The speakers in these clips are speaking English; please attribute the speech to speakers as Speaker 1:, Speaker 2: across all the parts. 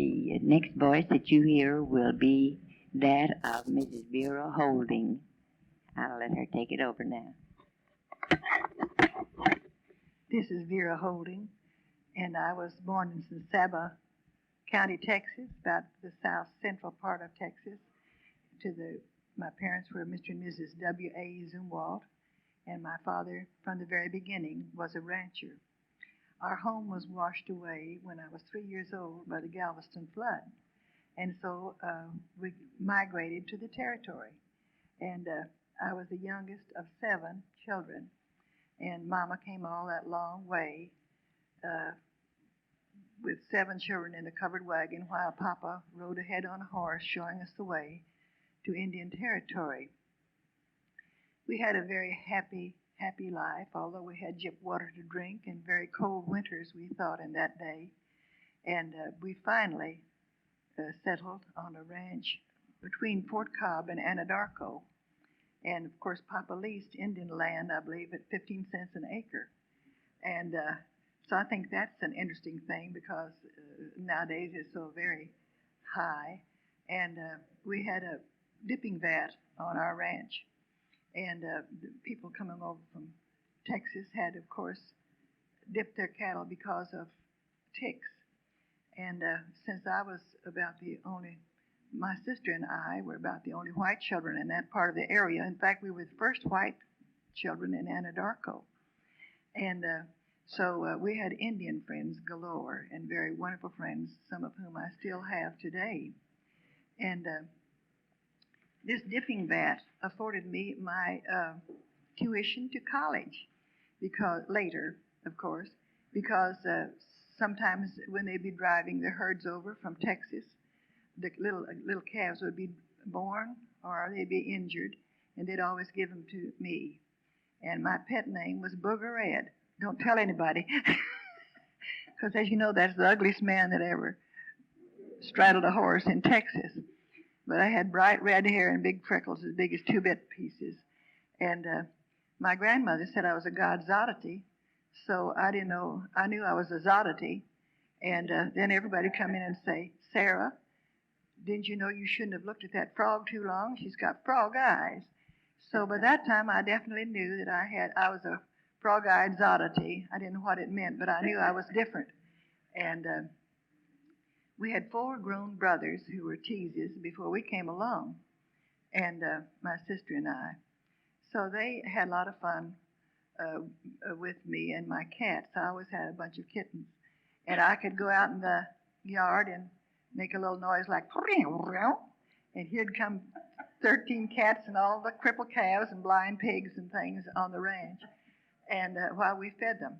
Speaker 1: The next voice that you hear will be that of Mrs. Vera Holding. I'll let her take it over now.
Speaker 2: This is Vera Holding, and I was born in Saba County, Texas, about the south central part of Texas. My parents were Mr. and Mrs. W.A. Zumwalt, and my father, from the very beginning, was a rancher. Our home was washed away when I was 3 years old by the Galveston flood, and so we migrated to the territory. And I was the youngest of 7 children, and Mama came all that long way with 7 children in a covered wagon while Papa rode ahead on a horse showing us the way to Indian Territory. We had a very happy life, although we had jip water to drink and very cold winters, we thought, in that day. And we finally settled on a ranch between Fort Cobb and Anadarko. And of course, Papa leased Indian land, I believe, at 15 cents an acre. And so I think that's an interesting thing because nowadays it's so very high. And we had a dipping vat on our ranch. And the people coming over from Texas had, of course, dipped their cattle because of ticks. And since I was my sister and I were about the only white children in that part of the area. In fact, we were the first white children in Anadarko. And so we had Indian friends galore and very wonderful friends, some of whom I still have today. And this dipping vat afforded me my tuition to college, because later, of course, because sometimes when they'd be driving the herds over from Texas, the little calves would be born or they'd be injured, and they'd always give them to me. And my pet name was Booger Red. Don't tell anybody, because as you know, that's the ugliest man that ever straddled a horse in Texas. But I had bright red hair and big freckles as big as 2-bit pieces. And my grandmother said I was a God's oddity, so I didn't know. I knew I was a zoddity. And then everybody would come in and say, Sarah, didn't you know you shouldn't have looked at that frog too long? She's got frog eyes. So by that time, I definitely knew that I was a frog-eyed zoddity. I didn't know what it meant, but I knew I was different. And we had 4 grown brothers who were teases before we came along, and my sister and I. So they had a lot of fun with me and my cats. I always had a bunch of kittens. And I could go out in the yard and make a little noise like, and here'd come 13 cats and all the crippled calves and blind pigs and things on the ranch, and while we fed them.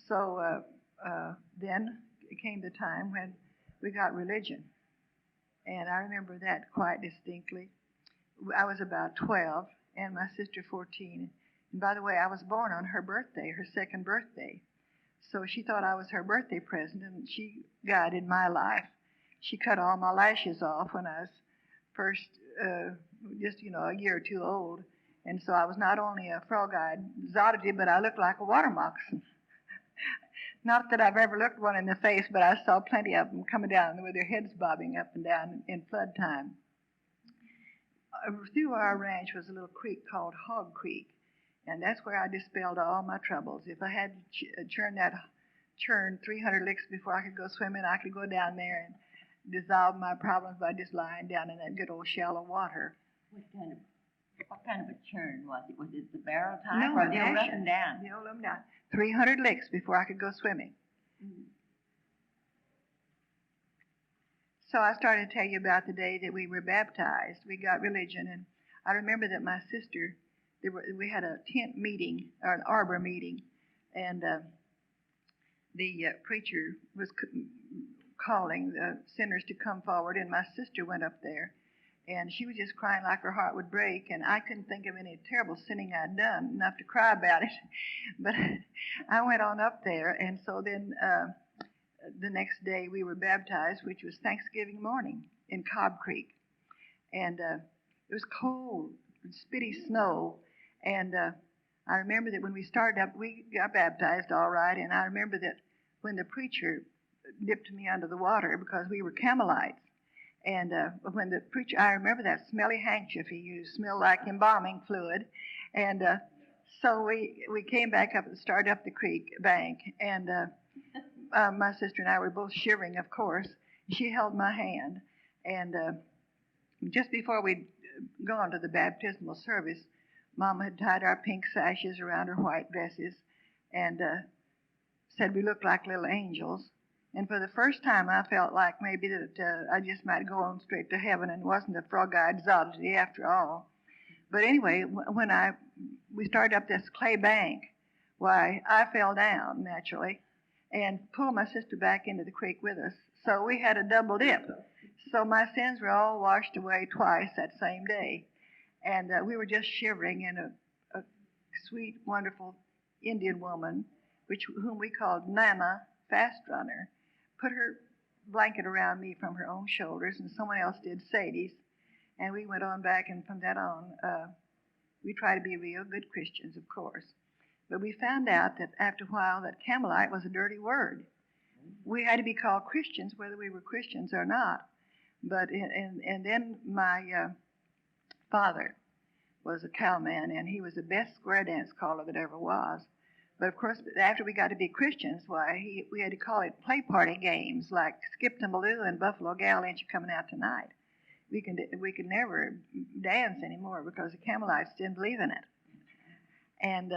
Speaker 2: So then it came the time when we got religion, and I remember that quite distinctly. I was about 12, and my sister 14. And by the way, I was born on her birthday, her 2nd birthday. So she thought I was her birthday present, and she guided my life. She cut all my lashes off when I was first, just, a year or 2 old. And so I was not only a frog-eyed zoddity, but I looked like a water moccasin. Not that I've ever looked one in the face, but I saw plenty of them coming down with their heads bobbing up and down in flood time. Through our ranch was a little creek called Hog Creek, and that's where I dispelled all my troubles. If I had to churn 300 licks before I could go swimming, I could go down there and dissolve my problems by just lying down in that good old shallow water.
Speaker 1: What kind of a churn was it? Was it the barrel type
Speaker 2: No,
Speaker 1: or the old up and down?
Speaker 2: The old up and down. 300 licks before I could go swimming. Mm-hmm. So I started to tell you about the day that we were baptized. We got religion, and I remember that my sister, we had a tent meeting, or an arbor meeting, and the preacher was calling the sinners to come forward, and my sister went up there, and she was just crying like her heart would break, and I couldn't think of any terrible sinning I'd done, enough to cry about it. But I went on up there, and so then the next day we were baptized, which was Thanksgiving morning in Cobb Creek. And it was cold, spitty snow, and I remember that when we started up, we got baptized all right, and I remember that when the preacher dipped me under the water because we were Carmelites. And when the preacher, I remember that smelly handkerchief he used, smelled like embalming fluid. And so we came back up and started up the creek bank. And my sister and I were both shivering, of course. She held my hand. And just before we'd gone to the baptismal service, Mama had tied our pink sashes around her white dresses and said we looked like little angels. And for the first time, I felt like maybe that I just might go on straight to heaven and wasn't a frog-eyed zoology after all. But anyway, when we started up this clay bank, why, I fell down naturally and pulled my sister back into the creek with us. So we had a double dip. So my sins were all washed away twice that same day. And we were just shivering, and a sweet, wonderful Indian woman, whom we called Nana Fast Runner, put her blanket around me from her own shoulders, and someone else did Sadie's. And we went on back, and from that on, we tried to be real good Christians, of course. But we found out that after a while that Carmelite was a dirty word. We had to be called Christians whether we were Christians or not. But and then my father was a cowman, and he was the best square dance caller that ever was. But of course, after we got to be Christians, why, we had to call it play party games like Skip to Maloo and Buffalo Gal, Ain't You Coming Out Tonight? We could never dance anymore because the Carmelites didn't believe in it. And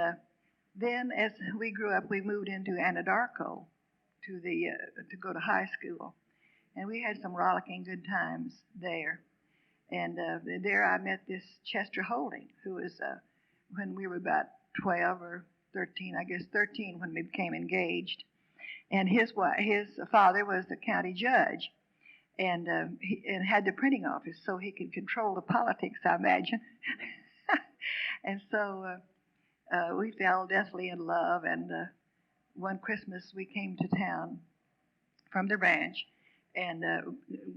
Speaker 2: then as we grew up, we moved into Anadarko to go to high school. And we had some rollicking good times there. And there I met this Chester Holding, who was, when we were about 12 or 13, I guess 13 when we became engaged. And his father was the county judge and had the printing office, so he could control the politics, I imagine. And so we fell deathly in love, and one Christmas we came to town from the ranch and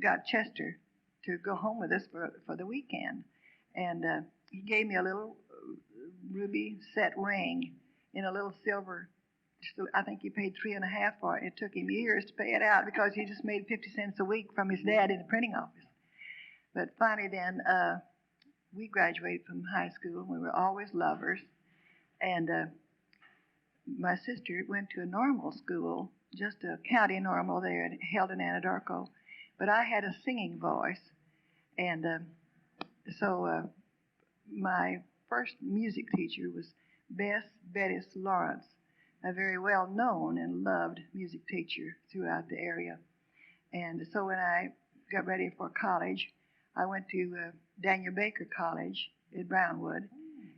Speaker 2: got Chester to go home with us for the weekend. And he gave me a little ruby set ring in a little silver. I think he paid $3.50 for it. It took him years to pay it out because he just made 50 cents a week from his dad in the printing office. But finally then, we graduated from high school. We were always lovers. And my sister went to a normal school, just a county normal there, held in Anadarko. But I had a singing voice. And so my first music teacher was Bess Bettis Lawrence, a very well-known and loved music teacher throughout the area. And so when I got ready for college, I went to Daniel Baker College in Brownwood,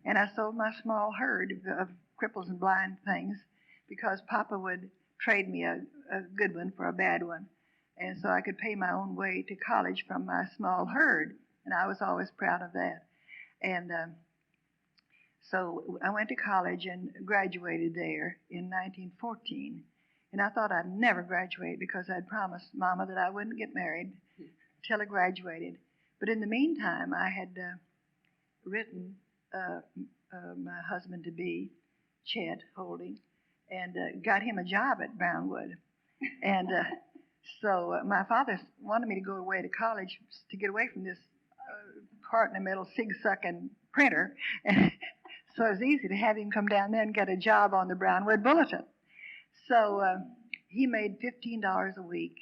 Speaker 2: and I sold my small herd of cripples and blind things because Papa would trade me a good one for a bad one. And so I could pay my own way to college from my small herd, and I was always proud of that. And so I went to college and graduated there in 1914. And I thought I'd never graduate because I'd promised Mama that I wouldn't get married till I graduated. But in the meantime, I had written my husband-to-be, Chet Holding, and got him a job at Brownwood. And so my father wanted me to go away to college to get away from this part-in-the-middle, sig-sucking printer. And so it was easy to have him come down there and get a job on the Brownwood Bulletin. So he made $15 a week.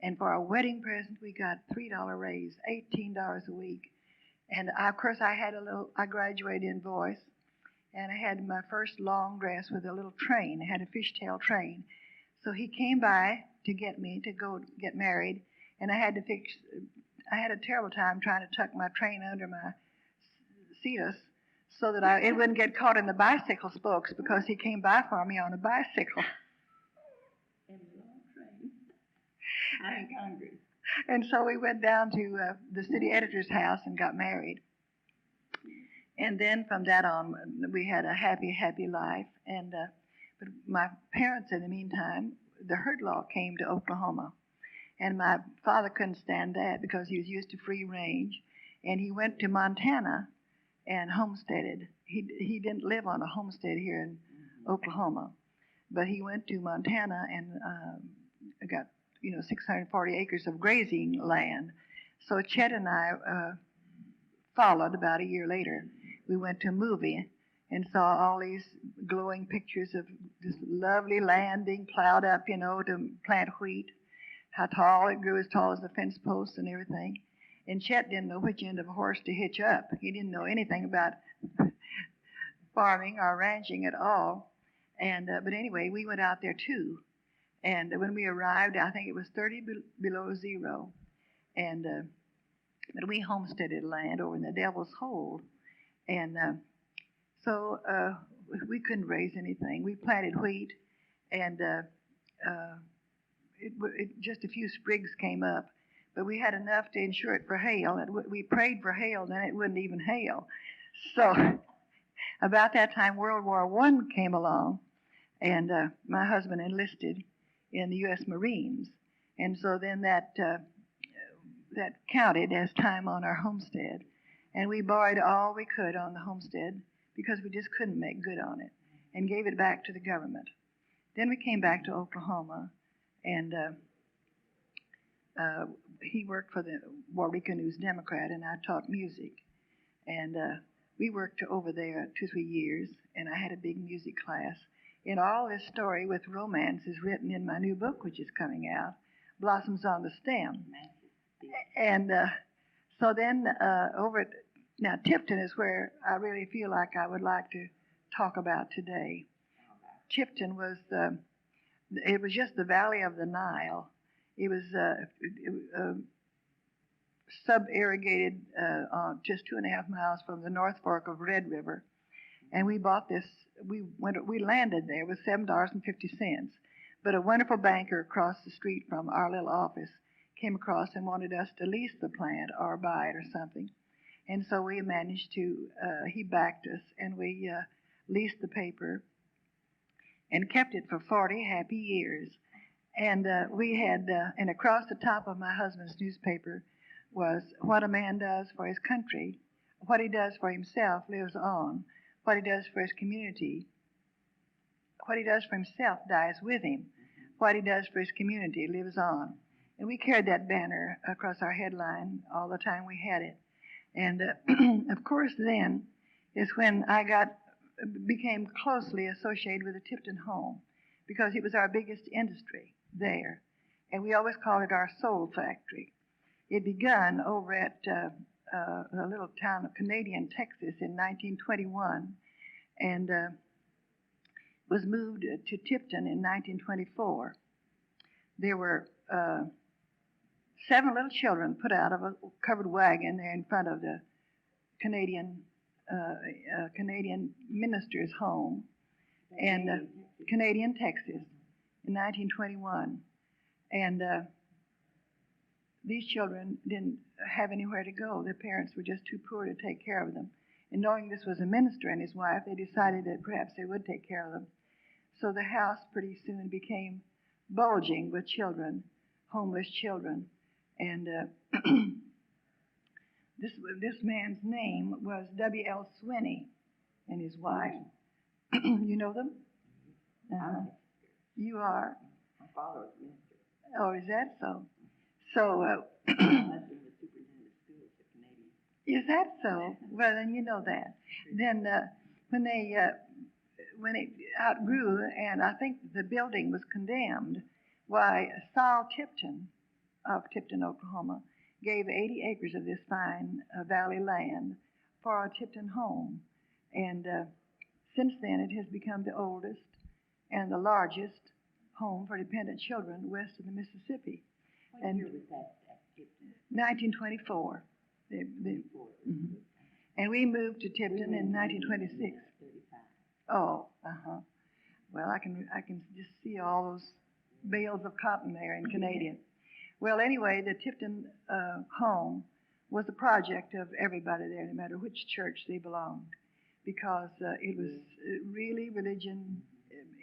Speaker 2: And for our wedding present, we got a $3 raise, $18 a week. And of course, I graduated in voice. And I had my first long dress with a little train. I had a fishtail train. So he came by to get me to go get married. And I had a terrible time trying to tuck my train under my cetus so that it wouldn't get caught in the bicycle spokes because he came by for me on a bicycle.
Speaker 1: And a long train. I ain't hungry.
Speaker 2: And so we went down to the city editor's house and got married. And then from that on, we had a happy, happy life. And but my parents, in the meantime, the herd law came to Oklahoma. And my father couldn't stand that because he was used to free range. And he went to Montana and homesteaded. He didn't live on a homestead here in Oklahoma. But he went to Montana and got 640 acres of grazing land. So Chet and I followed about a year later. We went to a movie and saw all these glowing pictures of this lovely land being plowed up, to plant wheat, how tall it grew, as tall as the fence posts and everything. And Chet didn't know which end of a horse to hitch up. He didn't know anything about farming or ranching at all. But anyway, we went out there too. And when we arrived, I think it was 30 below zero. But we homesteaded land over in the Devil's Hold. And so we couldn't raise anything. We planted wheat, and just a few sprigs came up. But we had enough to insure it for hail. And we prayed for hail, then it wouldn't even hail. So about that time, World War I came along, and my husband enlisted in the U.S. Marines. And so then that counted as time on our homestead. And we borrowed all we could on the homestead because we just couldn't make good on it, and gave it back to the government. Then we came back to Oklahoma, and he worked for the Waurika News Democrat, and I taught music. And we worked over there 2-3 years, and I had a big music class. And all this story with romance is written in my new book, which is coming out, Blossoms on the Stem. And so then now Tipton is where I really feel like I would like to talk about today. Tipton was, it was just the valley of the Nile. It was sub-irrigated just 2.5 miles from the North Fork of Red River. And we bought this, we landed there with $7.50. But a wonderful banker across the street from our little office came across and wanted us to lease the plant or buy it or something. And so we managed to, he backed us, and we leased the paper and kept it for 40 happy years. And we had, and across the top of my husband's newspaper was, what a man does for his country, what he does for himself lives on, what he does for his community, what he does for himself dies with him, what he does for his community lives on. And we carried that banner across our headline all the time we had it. And of course then is when I became closely associated with the Tipton home, because it was our biggest industry there. And we always called it our soul factory. It begun over at a little town of Canadian, Texas in 1921, and was moved to Tipton in 1924. There were 7 little children put out of a covered wagon there in front of the Canadian minister's home, and Canadian, Texas, in 1921. And these children didn't have anywhere to go. Their parents were just too poor to take care of them. And knowing this was a minister and his wife, they decided that perhaps they would take care of them. So the house pretty soon became bulging with children, homeless children. And this man's name was W.L. Swinney and his wife. You know them? You are?
Speaker 1: My father was a minister.
Speaker 2: Oh, is that so? So,
Speaker 1: My husband was superintendent of schools at Canadian.
Speaker 2: is that so? Well, then you know that. Then when it outgrew, and I think the building was condemned, why Saul Tipton of Tipton, Oklahoma, gave 80 acres of this fine valley land for a Tipton home. And since then, it has become the oldest and the largest home for dependent children west of the Mississippi.
Speaker 1: What year was that at Tipton?
Speaker 2: 1924. Mm-hmm. And we moved to Tipton in 1926.
Speaker 1: 35.
Speaker 2: Oh, Well, I can just see all those bales of cotton there in Canadian. Well, anyway, the Tipton home was a project of everybody there, no matter which church they belonged, because it was really religion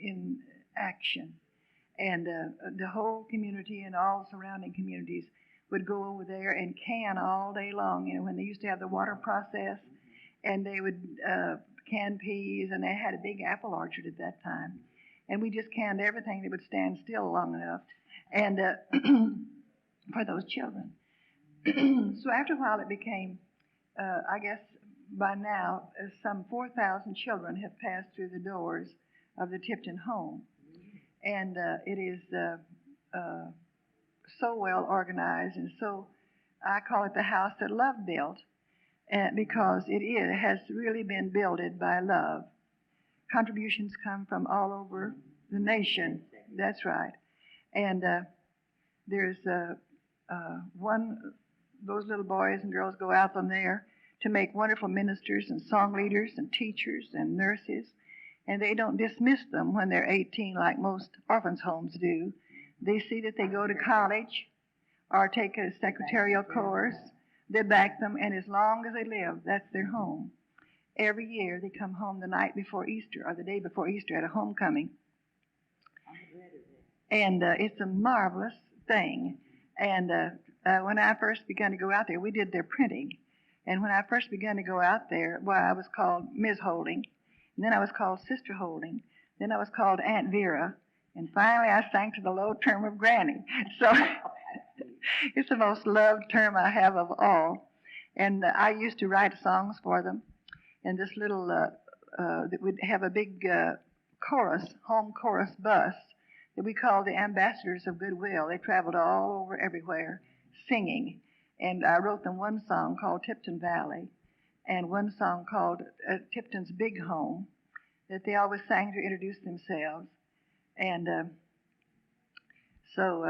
Speaker 2: in action. And the whole community and all surrounding communities would go over there and can all day long. You know, when they used to have the water process, and they would can peas, and they had a big apple orchard at that time. and we just canned everything that would stand still long enough, and for those children. So after a while, it became, I guess, by now, some 4,000 children have passed through the doors of the Tipton home, and it is so well organized, and so I call it the house that love built, because it has really been builded by love. Contributions come from all over the nation. That's right. And there's those little boys and girls go out from there to make wonderful ministers and song leaders and teachers and nurses. And they don't dismiss them when they're 18 like most orphans' homes do. They see that they go to college or take a secretarial course. They back them, and as long as they live, that's their home. Every year they come home the night before Easter or the day before Easter at a homecoming. And it's a marvelous thing. And when I first began to go out there, we did their printing. And when I first began to go out there, well, I was called Ms. Holding. And then I was called Sister Holding. Then I was called Aunt Vera. And finally I sank to the low term of Granny. So it's the most loved term I have of all. And I used to write songs for them. And this little, that would have a big chorus, home chorus bus that we called the Ambassadors of Goodwill. They traveled all over everywhere singing. And I wrote them one song called Tipton Valley and one song called Tipton's Big Home that they always sang to introduce themselves. And so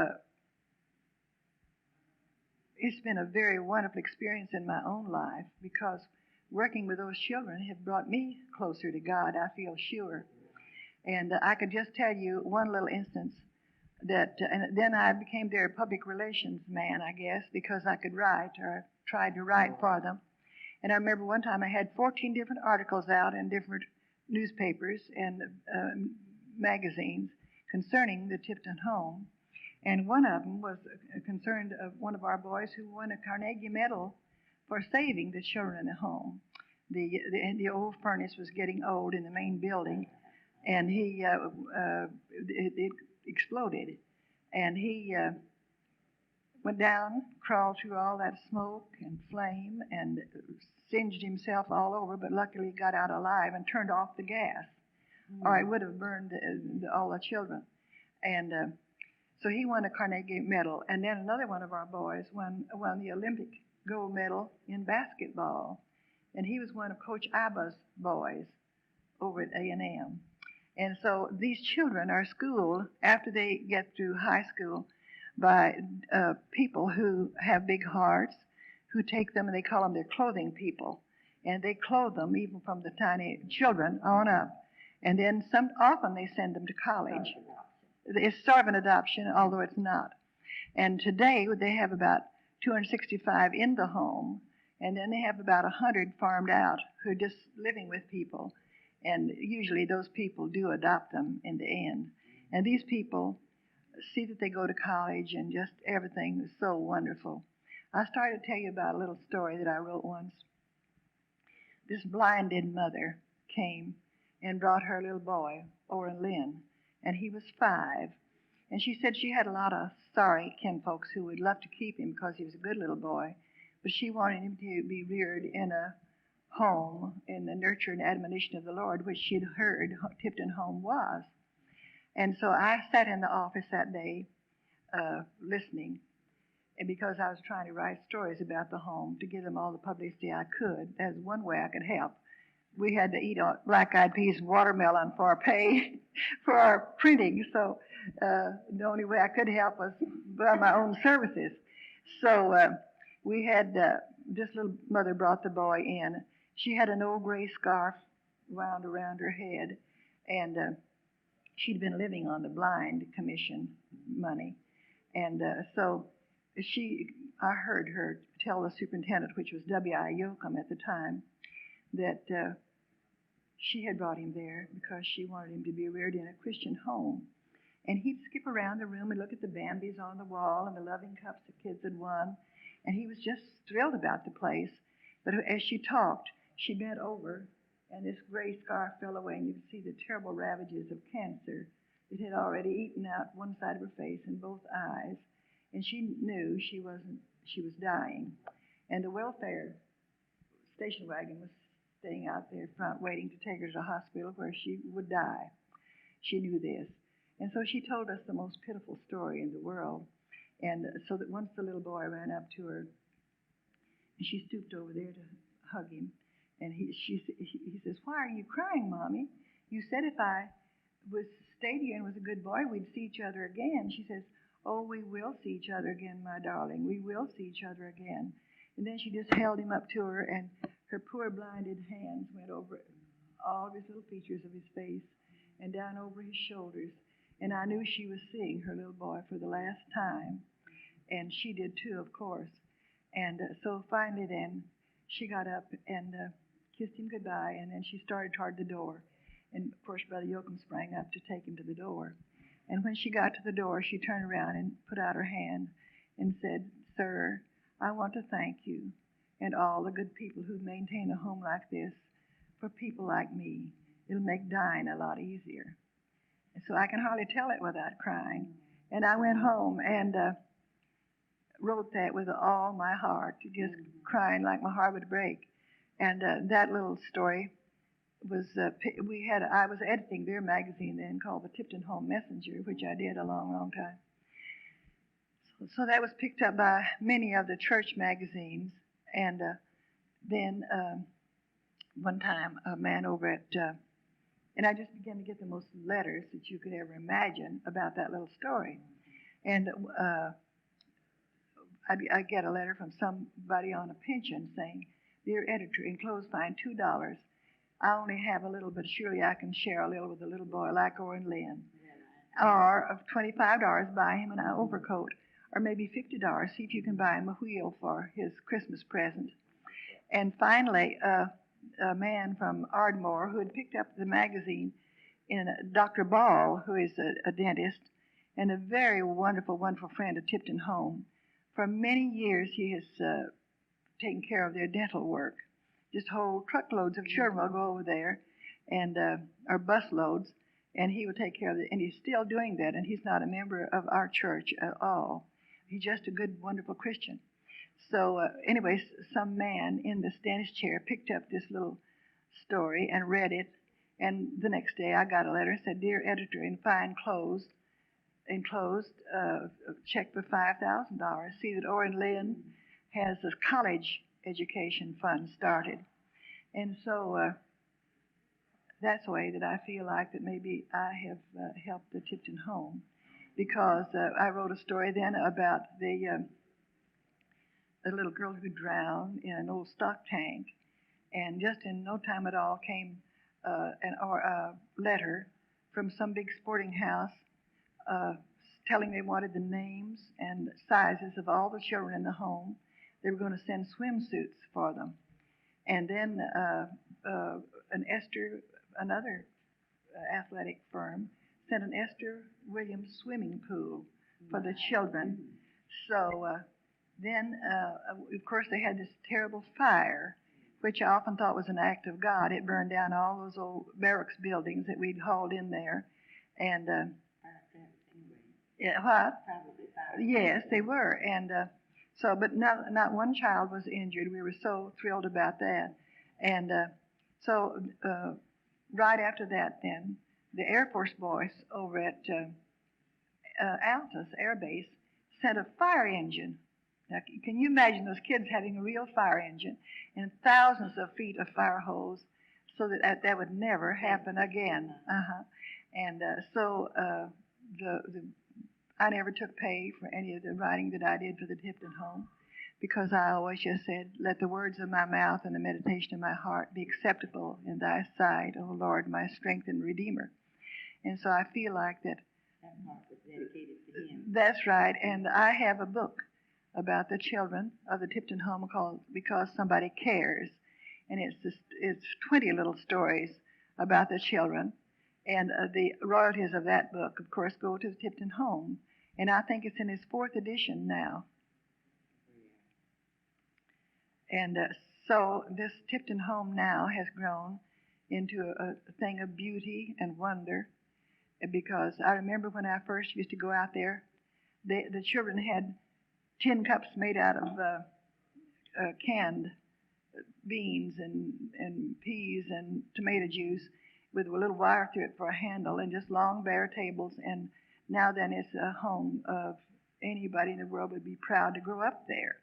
Speaker 2: it's been a very wonderful experience in my own life, because working with those children have brought me closer to God, I feel sure. And I could just tell you one little instance that, and then I became their public relations man, I guess, because I could write, or tried to write for them. And I remember one time I had 14 different articles out in different newspapers and magazines concerning the Tipton home. And one of them was concerned of one of our boys who won a Carnegie Medal for saving the children in the home. The old furnace was getting old in the main building, and it exploded. And he went down, crawled through all that smoke and flame, and singed himself all over, but luckily he got out alive and turned off the gas, or it would have burned all the children. And so he won a Carnegie Medal. And then another one of our boys won the Olympic gold medal in basketball. And he was one of Coach Abba's boys over at A&M. And so these children are schooled after they get through high school by people who have big hearts, who take them, and they call them their clothing people. And they clothe them even from the tiny children on up. And then often they send them to college. It's sort of an adoption, although it's not. And today they have about 265 in the home, and then they have about 100 farmed out who are just living with people. And usually those people do adopt them in the end. And these people see that they go to college, and just everything is so wonderful. I started to tell you about a little story that I wrote once. This blinded mother came and brought her little boy, Orrin Lynn, and he was 5. And she said she had a lot of sorry kinfolks who would love to keep him because he was a good little boy, but she wanted him to be reared in a home in the nurture and admonition of the Lord, which she'd heard Tipton Home was. And so I sat in the office that day listening, and because I was trying to write stories about the home to give them all the publicity I could. That's one way I could help. We had to eat black-eyed peas and watermelon for our pay for our printing, so the only way I could help was by my own services. So we had this little mother brought the boy in. She had an old gray scarf wound around her head, and she'd been living on the blind commission money. And so I heard her tell the superintendent, which was W.I. Yoakum at the time, that she had brought him there because she wanted him to be reared in a Christian home. And he'd skip around the room and look at the Bambis on the wall and the loving cups the kids had won. And he was just thrilled about the place. But as she talked, she bent over, and this gray scarf fell away, and you could see the terrible ravages of cancer It had already eaten out one side of her face and both eyes, and she knew she was dying. And the welfare station wagon was staying out there front waiting to take her to the hospital where she would die. She knew this. And so she told us the most pitiful story in the world. And so that once the little boy ran up to her, and she stooped over there to hug him, and he says, "Why are you crying, Mommy? You said if I stayed here and was a good boy, we'd see each other again." She says, "Oh, we will see each other again, my darling. We will see each other again." And then she just held him up to her, and her poor blinded hands went over all of his little features of his face and down over his shoulders. And I knew she was seeing her little boy for the last time. And she did too, of course. And so finally then, she got up and kissed him goodbye, and then she started toward the door. And of course, Brother Yoakum sprang up to take him to the door. And when she got to the door, she turned around and put out her hand and said, "Sir, I want to thank you and all the good people who maintain a home like this for people like me. It'll make dying a lot easier." And so I can hardly tell it without crying. And I went home and wrote that with all my heart, just crying like my heart would break. And that little story was, I was editing their magazine then called the Tipton Home Messenger, which I did a long, long time. So that was picked up by many of the church magazines. And then one time a man over at, and I just began to get the most letters that you could ever imagine about that little story. And I get a letter from somebody on a pension saying, "Dear editor, enclosed fine $2. I only have a little, but surely I can share a little with a little boy like Oren Lynn. Or of $25, buy him an overcoat. Or maybe $50, see if you can buy him a wheel for his Christmas present." And finally, a man from Ardmore who had picked up the magazine, in Dr. Ball, who is a dentist and a very wonderful, wonderful friend of Tipton Home. For many years, he has taken care of their dental work. Just whole truckloads of children will go over there, and or bus loads, and he will take care of it. And he's still doing that, and he's not a member of our church at all. He's just a good, wonderful Christian. So anyways, some man in the dentist chair picked up this little story and read it, and the next day I got a letter that said, "Dear editor, in fine enclosed check for $5,000. See that Oren Lynn has a college education fund started." And so that's the way that I feel like that maybe I have helped the Tipton Home, because I wrote a story then about the little girl who drowned in an old stock tank, and just in no time at all came a letter from some big sporting house telling they wanted the names and sizes of all the children in the home. They were going to send swimsuits for them. And then another athletic firm, sent an Esther Williams swimming pool for the children. So then, of course, they had this terrible fire, which I often thought was an act of God. It burned down all those old barracks buildings that we'd hauled in there. And what? Yes, they were. And but not one child was injured. We were so thrilled about that. And so right after that, then, the Air Force boys over at Altus Air Base sent a fire engine. Now, can you imagine those kids having a real fire engine and thousands of feet of fire hose, so that would never happen again? And so I never took pay for any of the writing that I did for the Tipton Home, because I always just said, "Let the words of my mouth and the meditation of my heart be acceptable in thy sight, O Lord, my strength and redeemer." And so I feel like that. That's right. And I have a book about the children of the Tipton Home called "Because Somebody Cares," and it's 20 little stories about the children. And the royalties of that book, of course, go to the Tipton Home. And I think it's in its 4th edition now. And so this Tipton Home now has grown into a thing of beauty and wonder. because I remember when I first used to go out there, the children had tin cups made out of canned beans and peas and tomato juice with a little wire through it for a handle, and just long bare tables. And now then it's a home of anybody in the world would be proud to grow up there.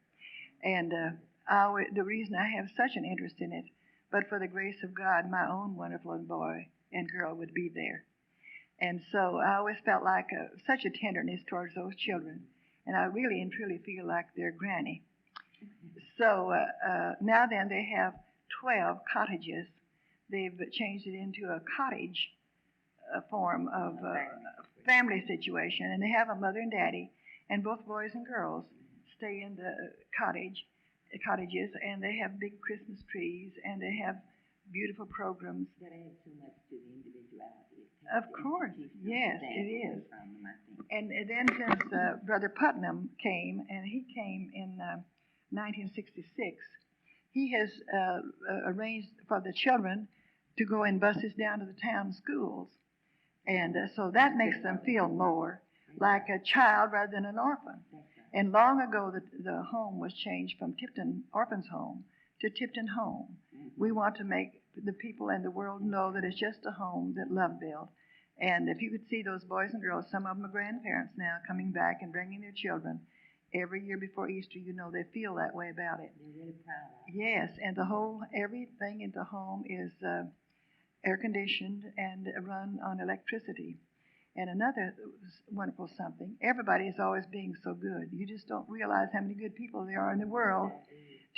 Speaker 2: And the reason I have such an interest in it, but for the grace of God, my own wonderful boy and girl would be there. And so I always felt like such a tenderness towards those children. And I really and truly feel like their granny. So now then they have 12 cottages. They've changed it into a cottage form of family situation. And they have a mother and daddy, and both boys and girls stay in the cottages, and they have big Christmas trees, and they have beautiful programs.
Speaker 1: That adds so much to the individuality.
Speaker 2: Of course, yes, it is. And then since Brother Putnam came, and he came in 1966, he has arranged for the children to go in buses down to the town schools. And so that makes them feel more like a child rather than an orphan. And long ago, the home was changed from Tipton Orphans Home to Tipton Home. We want to make the people in the world know that it's just a home that love built. And if you could see those boys and girls, some of them are grandparents now, coming back and bringing their children every year before Easter, you know they feel that way about it.
Speaker 1: They're really proud of it.
Speaker 2: Yes, and everything in the home is air conditioned and run on electricity. And another wonderful something, everybody is always being so good. You just don't realize how many good people there are in the world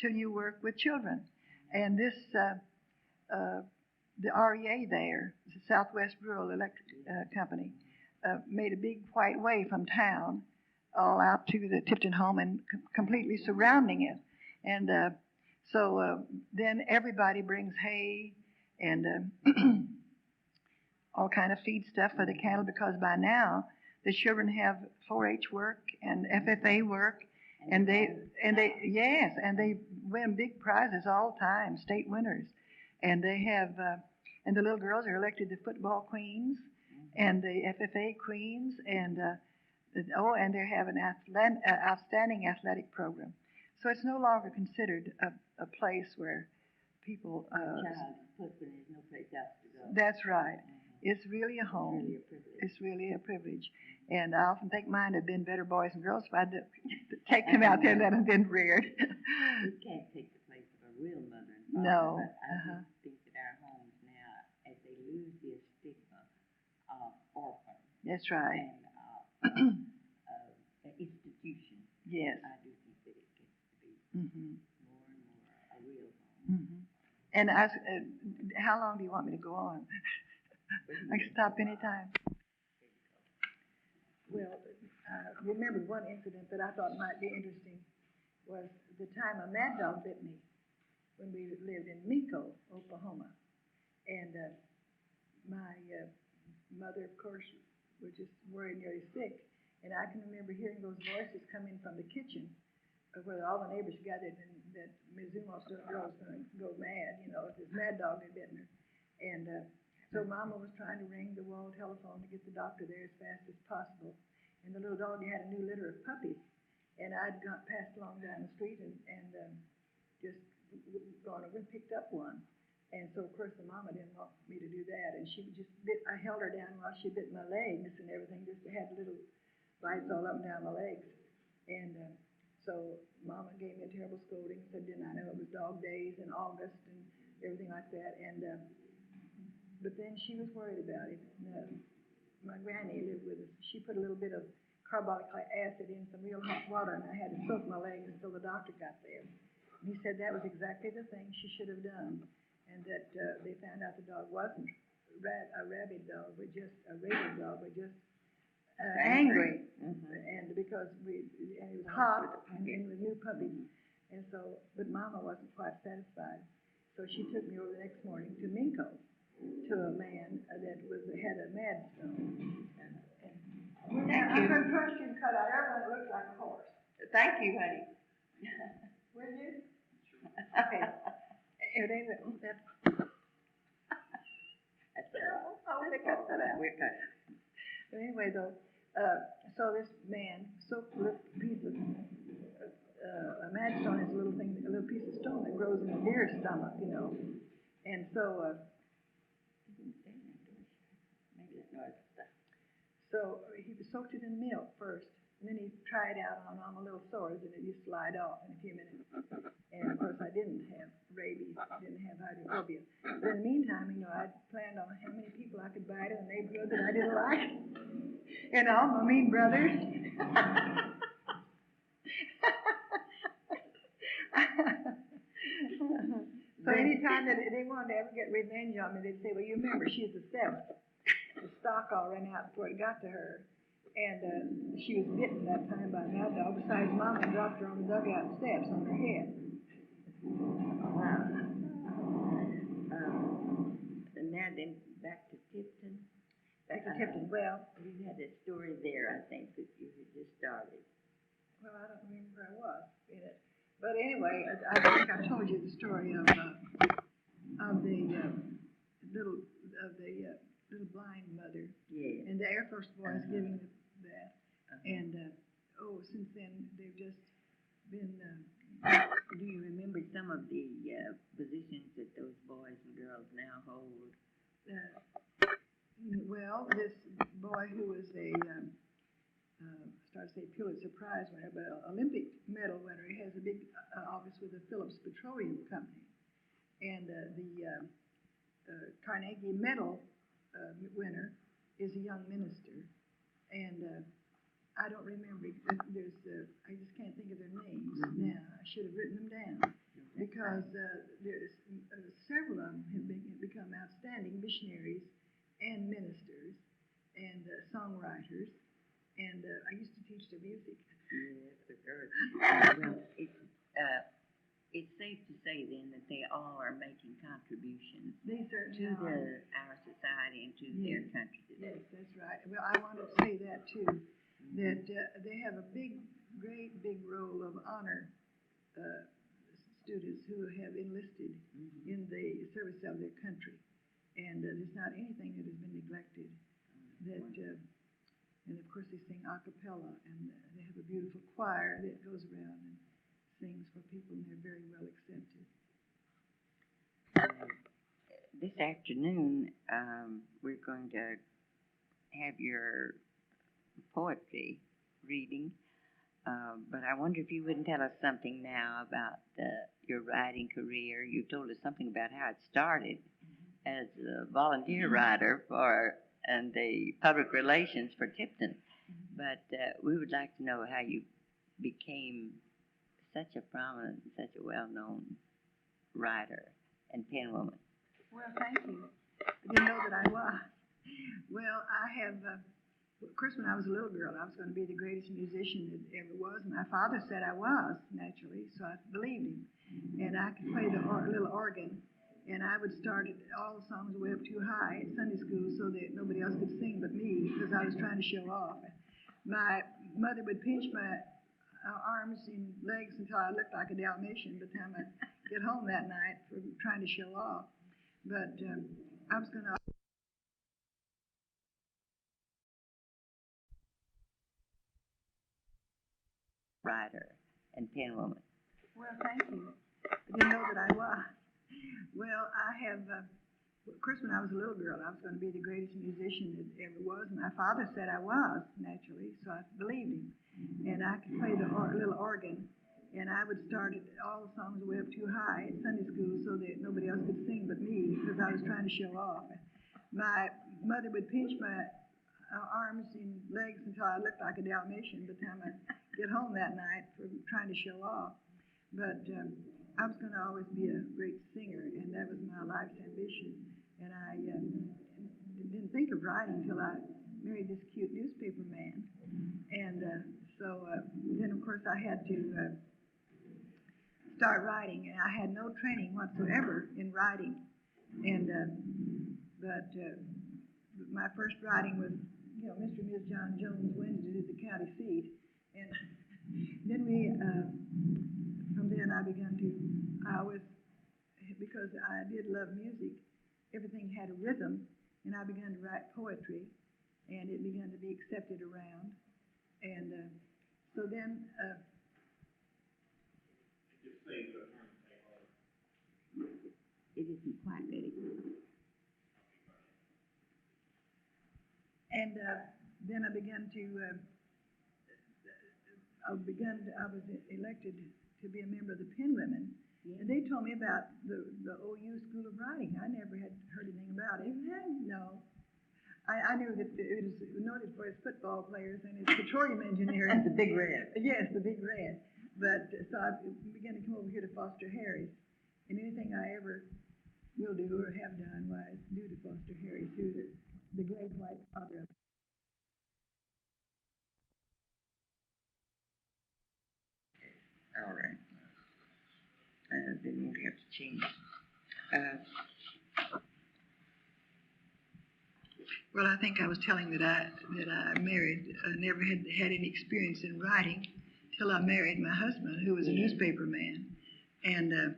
Speaker 2: till you work with children. And this, the REA there, the Southwest Rural Electric Company, made a big white way from town all out to the Tipton home and completely surrounding it. And so then everybody brings hay and all kind of feed stuff for the cattle, because by now the children have 4-H work and FFA work, and they win big prizes all the time, state winners, and they have and the little girls are elected the football queens and the FFA queens, and and they have an outstanding athletic program. So it's no longer considered a place where people.
Speaker 1: Child's footprint is no place else to go.
Speaker 2: That's right. It's really a home. It's really a privilege. And I often think mine have been better boys and girls if I'd take them out there and let them been reared.
Speaker 1: You can't take the place of a real mother and father.
Speaker 2: No.
Speaker 1: But I think that our homes now, as they lose their stigma of orphan.
Speaker 2: That's right.
Speaker 1: And an institution.
Speaker 2: Yes.
Speaker 1: I do think that it gets to be more and more a real home.
Speaker 2: And how long do you want me to go on? I can stop anytime. Well, remember one incident that I thought might be interesting was the time a mad dog bit me when we lived in Miko, Oklahoma. And my mother, of course, was just worried, nearly sick. And I can remember hearing those voices coming from the kitchen where all the neighbors gathered, and that Mizumo's girl was going to go mad, if this mad dog had bitten her. And so Mama was trying to ring the wall telephone to get the doctor there as fast as possible. And the little dog had a new litter of puppies. And I'd passed along down the street and just gone over and picked up one. And so, of course, the mama didn't want me to do that. And she just I held her down while she bit my legs and everything, just had little bites all up and down my legs. And so Mama gave me a terrible scolding, said, didn't I know it was dog days in August and everything like that. And but then she was worried about it. My granny lived with us. She put a little bit of carbolic acid in some real hot water, and I had to soak my legs until the doctor got there. And he said that was exactly the thing she should have done, and that they found out the dog wasn't a rabid dog, but just a rabid dog, but just angry, and because and it was hot, and it was new puppies, and so, but Mama wasn't quite satisfied, so she took me over the next morning to Minko, to a man that had a mad stone.
Speaker 1: Thank you.
Speaker 2: I'm going to trust you to cut out everyone that looks like a horse.
Speaker 1: Thank you, honey.
Speaker 2: Will you? Okay. That's all right.
Speaker 1: Oh, they cut that out. We're cutting.
Speaker 2: But anyway, though, so this man soaked a little piece of a madstone is a little thing, a little piece of stone that grows in a deer's stomach, you know. And so, he soaked it in milk first, and then he tried out on all the little sores, and it used to slide off in a few minutes. And of course, I didn't have rabies, didn't have hydrophobia. But in the meantime, you know, I planned on how many people I could buy to the neighborhood that I didn't like, and all my mean brothers. So anytime that they wanted to ever get revenge on me, they'd say, well, you remember, she's the seventh. The stock all ran out before it got to her. And she was bitten that time by a mad dog. Besides, Mama dropped her on the dugout steps on her head.
Speaker 1: Wow. And now then, back to Tipton.
Speaker 2: Back to Tipton. Well,
Speaker 1: you had a story there, I think, that you had just started.
Speaker 2: Well, I don't remember where I was in it. But anyway, I think I told you the story of the little blind mother.
Speaker 1: Yeah.
Speaker 2: And the Air Force boys giving that. And since then they've just been.
Speaker 1: Do you remember some of the positions that those boys and girls now hold?
Speaker 2: Well, this boy who was a Pulitzer Prize winner, but an Olympic medal winner. He has a big office with the Phillips Petroleum Company, and the Carnegie Medal winner is a young minister, and I don't remember. I just can't think of their names now. I should have written them down because there's several of them have become outstanding missionaries and ministers and songwriters. And I used to teach their music.
Speaker 1: Yes, the girls. Well, it's safe to say then that they all are making contributions to our society and to their country today.
Speaker 2: Yes, that's right. Well, I want to say that too, that they have a great big role of honor students who have enlisted in the service of their country, and there's not anything that has been neglected. And of course they sing a cappella, and they have a beautiful choir that goes around and sings for people, and they're very well accepted.
Speaker 1: This afternoon, we're going to have your poetry reading, but I wonder if you wouldn't tell us something now about your writing career. You told us something about how it started as a volunteer writer and the public relations for Tipton, but we would like to know how you became such a prominent, such a well-known writer and pen woman.
Speaker 2: Well, thank you. I didn't know that I was. Well, I have, of course, when I was a little girl, I was going to be the greatest musician that ever was. My father said I was, naturally, so I believed him. And I could play the little organ, and I would start all the songs way up too high at Sunday school so that nobody else could sing but me, because I was trying to show off. My mother would pinch my arms and legs until I looked like a Dalmatian by the time I'd get home that night for trying to show off. But I was going to
Speaker 1: writer and pen woman.
Speaker 2: Well, thank you. I didn't know that I was. Well, I have, of course, when I was a little girl, I was going to be the greatest musician that ever was. My father said I was, naturally, so I believed him. And I could play the little organ, and I would start all the songs way up too high at Sunday school so that nobody else could sing but me, because I was trying to show off. My mother would pinch my arms and legs until I looked like a Dalmatian by the time I'd get home that night for trying to show off. But I was going to always be a great singer, and that was my life's ambition. And I didn't think of writing until I married this cute newspaper man. And so then, of course, I had to start writing, and I had no training whatsoever in writing. And but my first writing was, Mr. and Ms. John Jones Wednesday at the county seat, and then from then I began to, because I did love music, everything had a rhythm, and I began to write poetry, and it began to be accepted around. And so then,
Speaker 1: it isn't quite ready.
Speaker 2: And then I began to, I was elected to be a member of the Penwomen.
Speaker 1: Yeah.
Speaker 2: And they told me about the OU School of Writing. I never had heard anything about it. No. I knew that it was noted for its football players and its petroleum engineering.
Speaker 1: And the Big Red.
Speaker 2: Yes, the Big Red. But so I began to come over here to Foster Harris. And anything I ever will do or have done was due to Foster Harris, who the great white father of.
Speaker 1: All right. Then we'll have to change.
Speaker 2: Well, I think I was telling that I married, never had any experience in writing till I married my husband, who was a newspaper man. And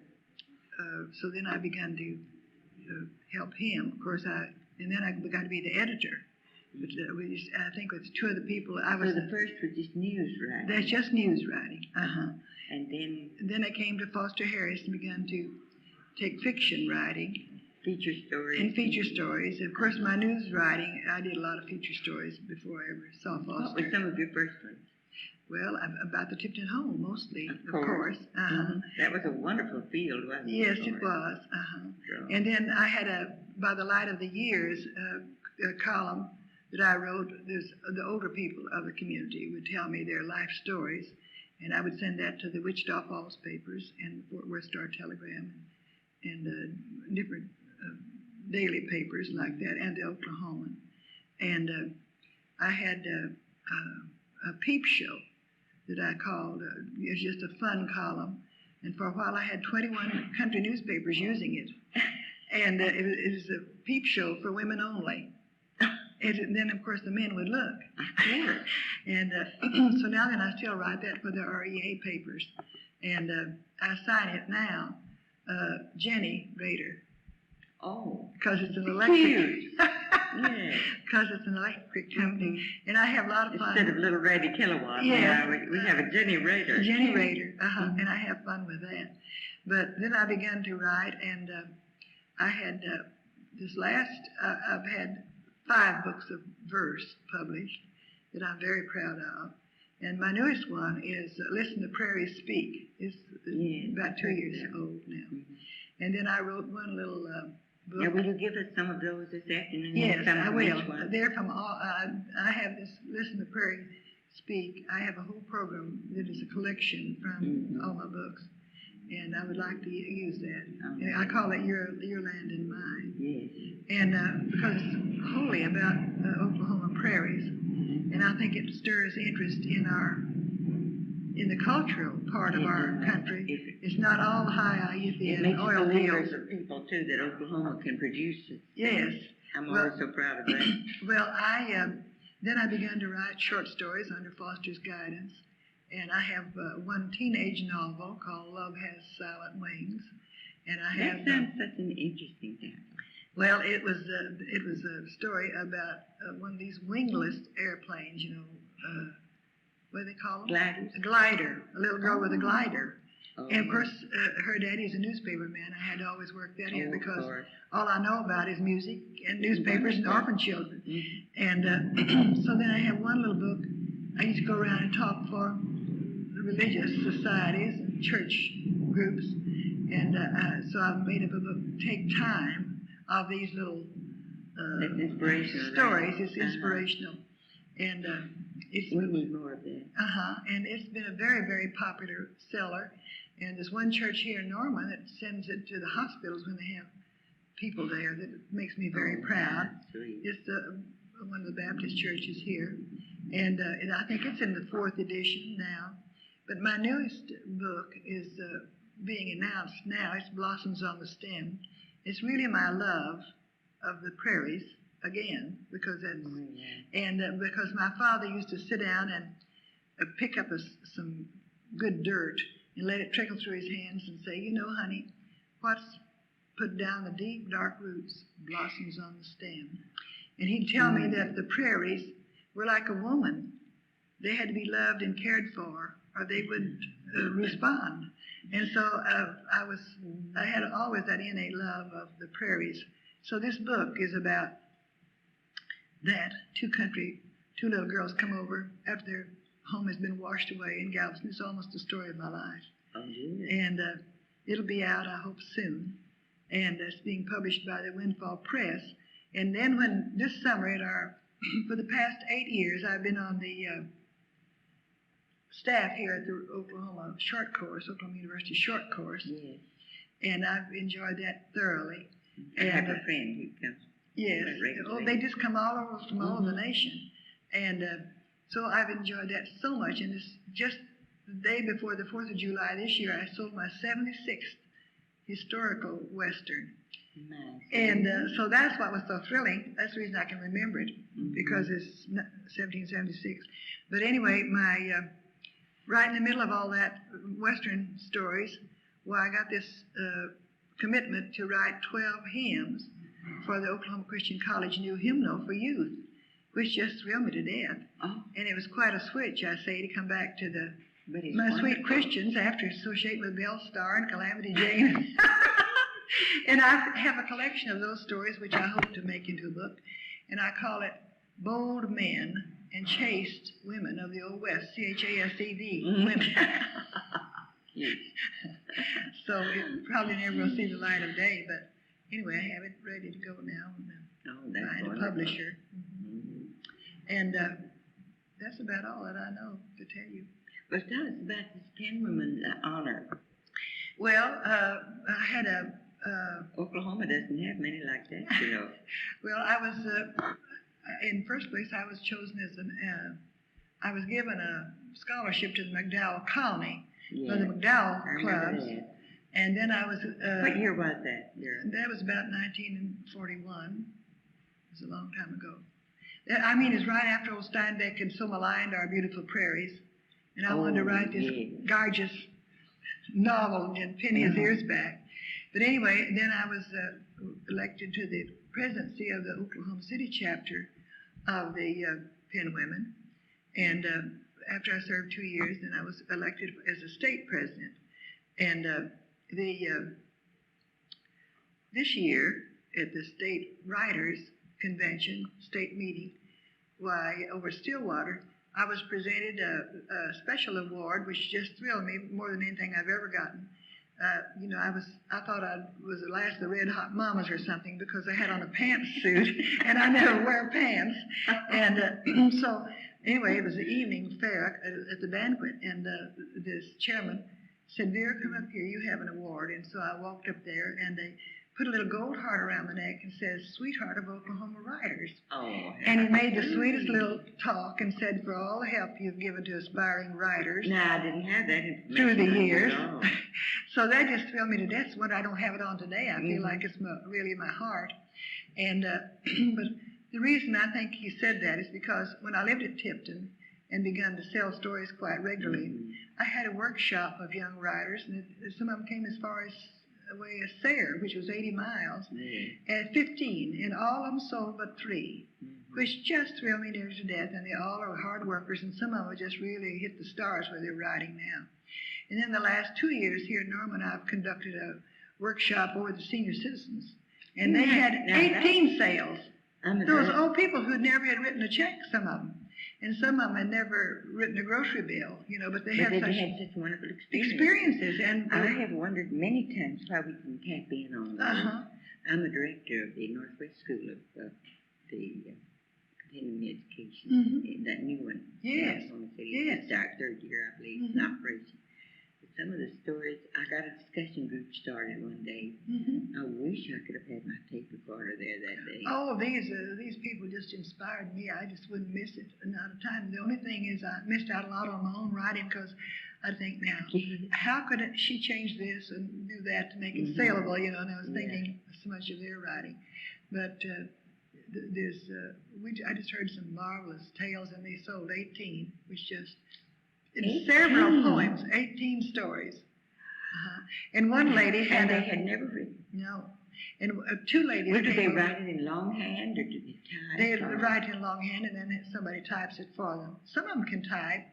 Speaker 2: so then I began to help him. Of course, and then I began to be the editor. But I think with two other people, I was.
Speaker 1: So the first was just news writing.
Speaker 2: That's just news writing.
Speaker 1: And
Speaker 2: then I came to Foster Harris and began to take fiction writing.
Speaker 1: Feature stories.
Speaker 2: And feature stories. Of course, my news writing, I did a lot of feature stories before I ever saw Foster.
Speaker 1: What were some of your first ones?
Speaker 2: Well, about the Tipton home, mostly,
Speaker 1: of course. That was a wonderful field, wasn't it?
Speaker 2: Yes, it was.
Speaker 1: So.
Speaker 2: And then I had By the Light of the Years, a column that I wrote. There's the older people of the community would tell me their life stories, and I would send that to the Wichita Falls papers and the Fort Worth Star Telegram and different daily papers like that, and the Oklahoman. And I had a peep show that I called, it was just a fun column. And for a while I had 21 country newspapers using it. And it was a peep show for women only. And then, of course, the men would look. And so now then I still write that for the REA papers. And I sign it now, Jenny Rader.
Speaker 1: Oh.
Speaker 2: Because it's an electric.
Speaker 1: Yeah.
Speaker 2: Because it's an electric company. And I have a lot of fun.
Speaker 1: Instead of little Ratty Kilowatt, yeah, we have a Jenny Rader.
Speaker 2: Jenny Rader, and I have fun with that. But then I began to write, and I had I've had 5 books of verse published that I'm very proud of. And my newest one is Listen to Prairie Speak. It's about 2 years old now. And then I wrote one little book.
Speaker 1: Now, will you give us some of those this afternoon?
Speaker 2: Yes, I will. They're from all, I have this Listen to Prairie Speak. I have a whole program that is a collection from all my books. And I would like to use that. And I call it Your Land and Mine.
Speaker 1: Yes.
Speaker 2: And because it's wholly about Oklahoma prairies. And I think it stirs interest in the cultural part of our country. It's not all high-iathy and oil fields.
Speaker 1: Of people, too, that Oklahoma can produce it.
Speaker 2: Yes.
Speaker 1: I'm always so proud of that.
Speaker 2: Well, then I began to write short stories under Foster's guidance. And I have one teenage novel called Love Has Silent Wings. And I have...
Speaker 1: That sounds such an interesting title.
Speaker 2: Well, it was a story about one of these wingless airplanes, what do they call them?
Speaker 1: Gliders.
Speaker 2: A glider. A little girl with a glider.
Speaker 1: Oh,
Speaker 2: And of course, her daddy's a newspaper man. I had to always work that in because
Speaker 1: course.
Speaker 2: all I know about is music and newspapers and orphan children. And so then I have one little book. I used to go around and talk for religious societies and church groups. And so I made up a book, Take Time, of these little
Speaker 1: It's inspirational.
Speaker 2: stories. It's inspirational. And
Speaker 1: we need more of that.
Speaker 2: And it's been a very, very popular seller. And there's one church here in Norman that sends it to the hospitals when they have people there. That makes me very proud.
Speaker 1: Sweet.
Speaker 2: It's one of the Baptist churches here. And I think it's in the 4th edition now. But my newest book is being announced now. It's Blossoms on the Stem. It's really my love of the prairies again, because that's, and because my father used to sit down and pick up some good dirt and let it trickle through his hands and say, honey, what's put down the deep, dark roots, blossoms on the stem. And he'd tell me that the prairies were like a woman. They had to be loved and cared for, or they wouldn't respond. And so I had always that innate love of the prairies. So this book is about that. Two little girls come over after their home has been washed away in Galveston. It's almost the story of my life.
Speaker 1: Oh, yeah.
Speaker 2: And it'll be out, I hope, soon. And it's being published by the Windfall Press. And then this summer for the past 8 years, I've been on the staff here at the Oklahoma University Short Course.
Speaker 1: Yes.
Speaker 2: And I've enjoyed that thoroughly.
Speaker 1: I have a friend who comes.
Speaker 2: Yes. Oh, they just come all over from all over the nation. And so I've enjoyed that so much. And it's just the day before the 4th of July this year, I sold my 76th historical Western.
Speaker 1: Nice.
Speaker 2: And so that's what was so thrilling. That's the reason I can remember it, because it's 1776. But anyway, right in the middle of all that Western stories, I got this commitment to write 12 hymns for the Oklahoma Christian College New Hymnal for Youth, which just thrilled me to death.
Speaker 1: Oh.
Speaker 2: And it was quite a switch, I say, to come back to my
Speaker 1: wonderful.
Speaker 2: Sweet Christians after associating with Belle Starr and Calamity Jane. And I have a collection of those stories, which I hope to make into a book, and I call it Bold Men and Chaste Women of the Old West, CHASED, women.
Speaker 1: Yes.
Speaker 2: So it probably never will see the light of day, but anyway, I have it ready to go now.
Speaker 1: That's
Speaker 2: find a publisher.
Speaker 1: Mm-hmm.
Speaker 2: And that's about all that I know to tell you.
Speaker 1: But tell us about this Penwoman honor.
Speaker 2: Well, I had
Speaker 1: Oklahoma doesn't have many like that, you know.
Speaker 2: Well, I was, in first place, I was chosen as I was given a scholarship to the McDowell Colony for the McDowell clubs. And then I was...
Speaker 1: what year was that?
Speaker 2: That was about 1941. It was a long time ago. I mean, it's right after old Steinbeck had so maligned our beautiful prairies. And I wanted to write this gorgeous novel and pin his ears back. But anyway, then I was elected to the presidency of the Oklahoma City chapter of the Penn Women. And after I served 2 years, then I was elected as a state president. And this year at the state writers convention, state meeting, over Stillwater, I was presented a special award, which just thrilled me more than anything I've ever gotten. You know, I thought I was the last of the Red Hot Mamas or something, because I had on a pantsuit, and I never wear pants. And so anyway, it was the evening fair at the banquet, and this chairman said, "Vera, come up here, you have an award." And so I walked up there, and they put a little gold heart around my neck and says, "Sweetheart of Oklahoma Writers."
Speaker 1: Oh.
Speaker 2: And he made the sweetest little talk and said, "For all the help you've given to aspiring writers."
Speaker 1: No, I didn't have that information.
Speaker 2: Through the years. So that just thrilled me to death. It's what I don't have it on today. I feel like it's really my heart. And but the reason I think he said that is because when I lived at Tipton and began to sell stories quite regularly, I had a workshop of young writers, and some of them came as far away as Sayre, which was 80 miles, at 15, and all of them sold but 3, which just thrilled me near to death. And they all are hard workers, and some of them just really hit the stars where they're writing now. And then the last 2 years here in Norman, I've conducted a workshop over the senior citizens, and they had 18 sales. Those old people who never had written a check, some of them. And some of them had never written a grocery bill, you know, but they had such
Speaker 1: wonderful
Speaker 2: experiences. And
Speaker 1: I have wondered many times how we can tap in on that. I'm a director of the Northwest School of the Continuing Education, that new one.
Speaker 2: Yes.
Speaker 1: It's our 3rd year, I believe, in operation. Some of the stories, I got a discussion group started one day. I wish I could have had my tape recorder there that day.
Speaker 2: Oh, these people just inspired me. I just wouldn't miss it, not a time. The only thing is I missed out a lot on my own writing, because I think now, how could she change this and do that to make it saleable, you know, and I was thinking so much of their writing. But I just heard some marvelous tales, and they sold 18, which just... In several poems, 18 stories. And one lady had...
Speaker 1: And they had never written?
Speaker 2: No. And two ladies
Speaker 1: Well, do they
Speaker 2: came over.
Speaker 1: write it in longhand or do they type?
Speaker 2: They write in longhand, and then somebody types it for them. Some of them can type,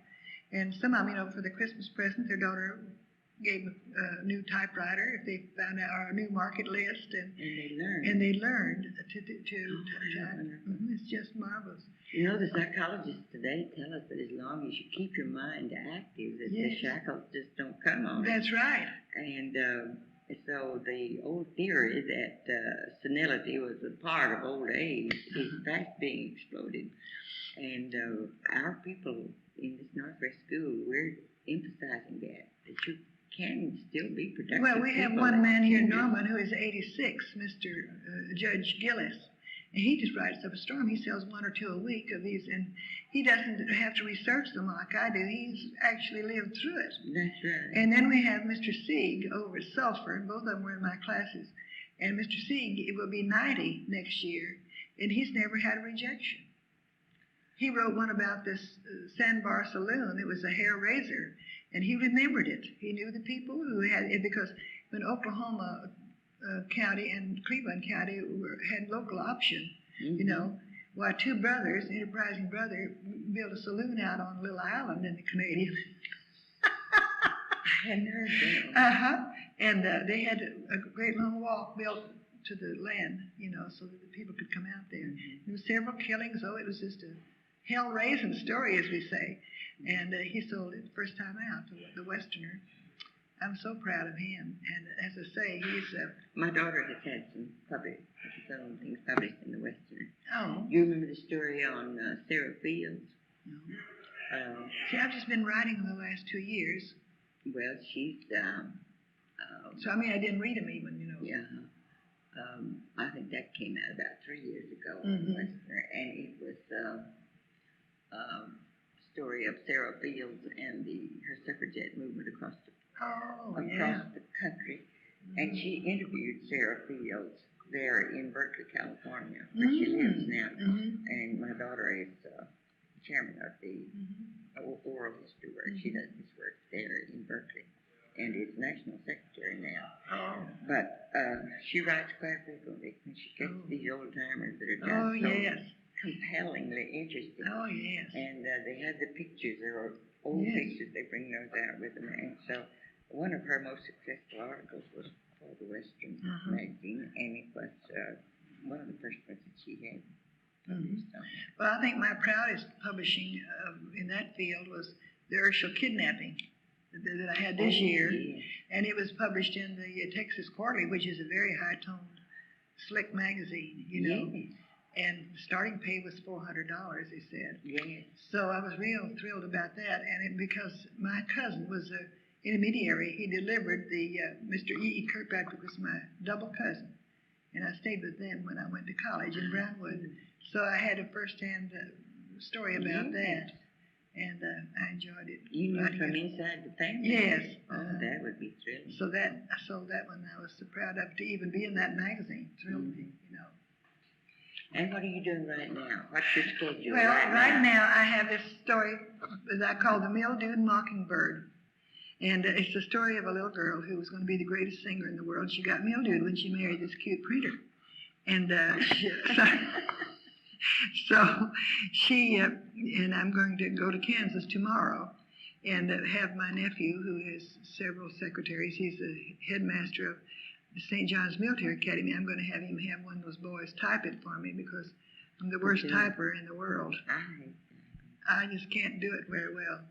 Speaker 2: and some of them, for the Christmas present, their daughter gave them a new typewriter if they found out our new market list, and they learned to type. It's just marvelous.
Speaker 1: You know, the psychologists today tell us that as long as you keep your mind active, that the shackles just don't come on.
Speaker 2: That's right.
Speaker 1: And so the old theory that senility was a part of old age is fast being exploded. And our people in this Northwest school, we're emphasizing that you can still be productive.
Speaker 2: Well, we have one man here in Norman who is 86, Mr. Judge Gillis. And he just writes up a storm. He sells one or two a week of these, and he doesn't have to research them like I do. He's actually lived through it.
Speaker 1: That's right.
Speaker 2: And then we have Mr. Sieg over at Sulphur, and both of them were in my classes. And Mr. Sieg, it will be 90 next year, and he's never had a rejection. He wrote one about this Sandbar Saloon. It was a hair raiser, and he remembered it. He knew the people who had it, because when Oklahoma County and Cleveland County had local option, why two brothers, enterprising brother, built a saloon out on Little Island in the Canadian.
Speaker 1: I hadn't heard that.
Speaker 2: And they had a great long walk built to the land, so that the people could come out there. There were several killings. It was just a hell-raising story, as we say. And he sold it first time out to the Westerner. I'm so proud of him. And as I say, he's...
Speaker 1: My daughter has had some own things published in the Westerner.
Speaker 2: Oh.
Speaker 1: You remember the story on Sarah Fields?
Speaker 2: No. See, I've just been writing them the last 2 years.
Speaker 1: Well, she's...
Speaker 2: so, I didn't read them even,
Speaker 1: Yeah. I think that came out about 3 years ago on the Westerner, and it was a story of Sarah Fields and her suffragette movement across the country. And she interviewed Sarah Fields there in Berkeley, California, where she lives now. And my daughter is chairman of the oral history work. She does this work there in Berkeley and is national secretary now. But she writes quite frequently, and she gets these old timers that are just so compellingly interesting. And they have the pictures. There are old pictures. They bring those out with them. And so one of her most successful articles was for the Western magazine, and it was one of the first ones that she had published on.
Speaker 2: Well, I think my proudest publishing in that field was the Urshel kidnapping that I had this year. And it was published in the Texas Quarterly, which is a very high-toned, slick magazine, And the starting pay was $400, they said. So I was real thrilled about that, and because my cousin was a intermediary, he delivered the Mr. E. Kirkpatrick was my double cousin, and I stayed with them when I went to college in Brownwood. So I had a first-hand story about that, and I enjoyed it.
Speaker 1: You knew from inside the family?
Speaker 2: Yes.
Speaker 1: That would be thrilling.
Speaker 2: So I sold that one. I was so proud of to even be in that magazine. Thrilled me,
Speaker 1: And what are you doing right now? What's your schedule
Speaker 2: right now I have this story that I call The Mildewed Mockingbird. And it's the story of a little girl who was going to be the greatest singer in the world. She got mildewed when she married this cute printer. And so she, and I'm going to go to Kansas tomorrow and have my nephew, who has several secretaries. He's the headmaster of the St. John's Military Academy. I'm going to have him have one of those boys type it for me because I'm the worst typer in the world. I just can't do it very well.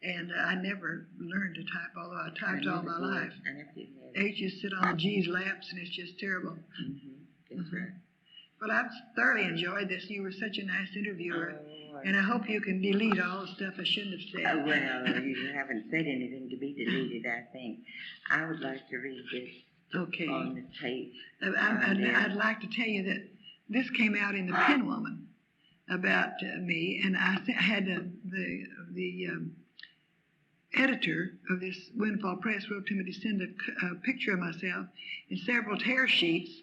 Speaker 2: And I never learned to type, although I typed all my life. H's sit on the G's laps, and it's just terrible.
Speaker 1: That's right.
Speaker 2: Well, I've thoroughly enjoyed this. You were such a nice interviewer. And I hope you can delete all the stuff I shouldn't have said.
Speaker 1: Well, you haven't said anything to be deleted, I think. I would like to read this on the tape.
Speaker 2: I'd like to tell you that this came out in the Pen Woman about me, and I had the editor of this Windfall Press wrote to me to send a picture of myself in several tear sheets,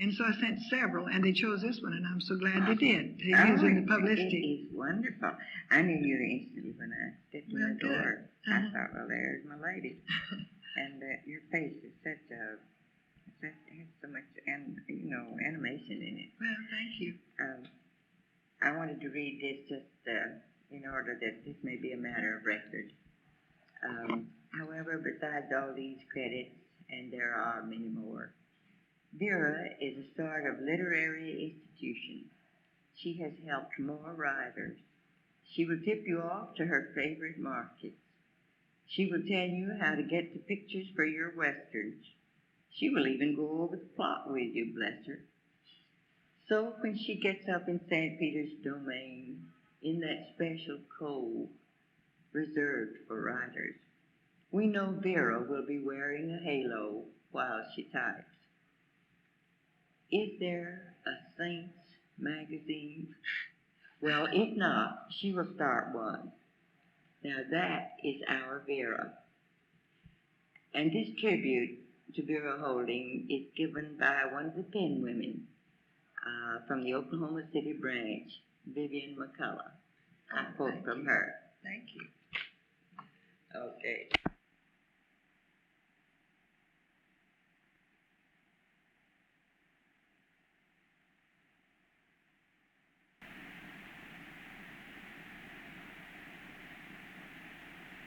Speaker 2: and so I sent several, and they chose this one, and I'm so glad they did. They used in the publicity.
Speaker 1: It is wonderful. I knew you instantly when I stepped in the door. I thought, well, there's my lady. And your face is such a that has so much, animation in it.
Speaker 2: Well, thank you.
Speaker 1: I wanted to read this just in order that this may be a matter of record. However, besides all these credits, and there are many more, Vera is a sort of literary institution. She has helped more writers. She will tip you off to her favorite markets. She will tell you how to get the pictures for your westerns. She will even go over the plot with you, bless her. So when she gets up in St. Peter's domain, in that special cove reserved for writers, we know Vera will be wearing a halo while she types. Is there a Saints magazine? Well, if not, she will start one. Now that is our Vera. And this tribute to Vera Holding is given by one of the pen women from the Oklahoma City branch, Vivian McCullough. I quote from her.
Speaker 2: Thank you.
Speaker 1: Okay.